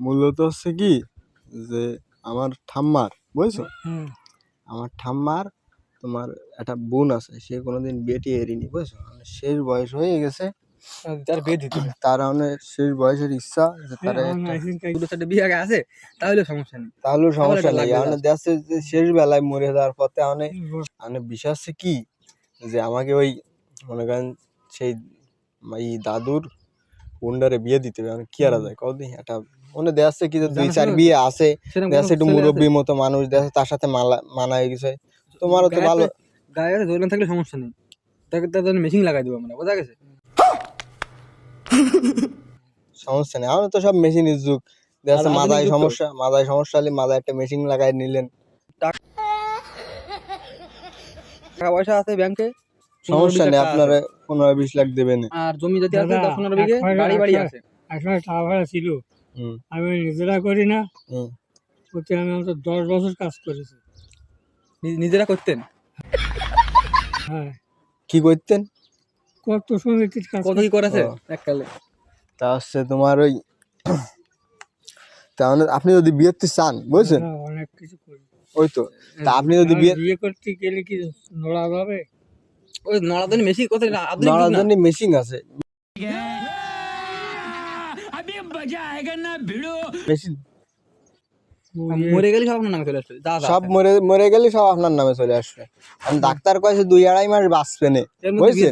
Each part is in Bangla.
মূলত হচ্ছে কি যে আমার ঠাম্মার, বুঝছো, আমার ঠাম্মার তোমার একটা বোন আছে, সে কোনোদিন বিয়ে টিয়ে এরিনি, বুঝছো, শেষ বয়স হয়ে গেছে, তার বিয়ে দিতে হবে। তার শেষ বয়সের ইচ্ছা যে তার বিয়ে আগে আছে, তাহলে সমস্যা নেই, তাহলেও সমস্যা নেই। দেখছে যে শেষ বেলায় মরে যাওয়ার পথে অনেক বিষয় হচ্ছে কি যে আমাকে ওই মনে করেন সেই দাদুর বোনডারে বিয়ে দিতে হবে। কি আর যায় কদিন একটা মনে দেখছে কি যে 2-4 বিয়ে আছে, দেখছে একটু মুরব্বীর মতো মানুষ, দেখছে তার সাথে মানায় গেছে। তোমারও তো ভালো গায়ে দোলন থাকলে সমস্যা নেই, তাকে তার জন্য মেশিন লাগাই দেবো আমরা, বোঝা গেছে? সমস্যা নেই, আমার তো সব মেশিনের যুগ। দেখছে মাথায় সমস্যা হলে মাথায় একটা মেশিন লাগাই নিলেন। টাকা পয়সা আছে ব্যাংকে, সমস্যা নেই, আপনারা 15-20 লাখ দেবেন। আর জমি যদি আছে 10-15 বিঘে, বাড়ি আছে। একটা টাকা ভাড়া ছিল, আমি নিজেরা করি না, প্রতি আমি 10 বছর কাজ করেছি। নিজেরা করতেন? হ্যাঁ। কি করতেন? কত সমিতির কাজ, কত কি করেছে এককালে। তা হচ্ছে তোমার ওই তাহলে আপনি যদি বিয়ে করতে চান, বুঝছেন, অনেক কিছু করি। ওই তো তা আপনি যদি বিয়ে করতে গেলে কি নড়া যাবে? ওই নড়াদনি মেশিন কোথায়? নড়াদনি মেশিন আছে, মেশিন মরে গেলে সব আপনার নামে চলে আসবে, সব মরে গেলে সব আপনার নামে চলে আসবে। ডাক্তার কয়েছে 2-2.5 মাস বাঁচবে না, বুঝছেন,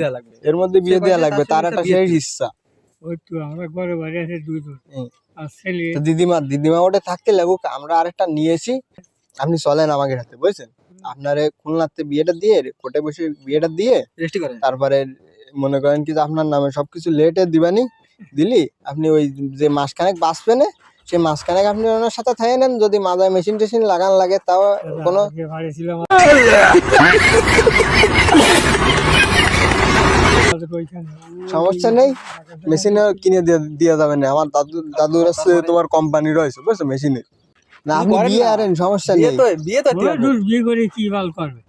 এর মধ্যে বিয়ে দেওয়া লাগবে, তার একটা শেষ ইচ্ছা। ওই তো আমরা ঘরে বাড়ি আছে 2 জন আর ছেলে। দিদিমা ওটা থাকতে লাগুক, আমরা আরেকটা নিয়েছি, আপনি চলেন আমাকে সাথে, বুঝছেন, আপনারে খুলনাতে বিয়েটা দিয়ে কোর্টে বসে বিয়েটা দিয়ে তারপরে মনে করেন কি আপনার নামে সবকিছু লেটে দিবানি, দিলি আপনি ওই যে মাসখানেক বাঁচবেন, সেই মাসখানেক আপনি ওনার সাথে থাকে নেন, যদি মাথায় মেশিন টেশিন লাগান লাগে তাও কোনো সমস্যা নেই, মেশিন কিনে দিয়ে যাবেন না। আমার দাদুর আছে তোমার কোম্পানি রয়েছে, বুঝছো, মেশিনের না আপনি বিয়ে আরেন, সমস্যা নেই। বিয়ে করে কি বাল করবে?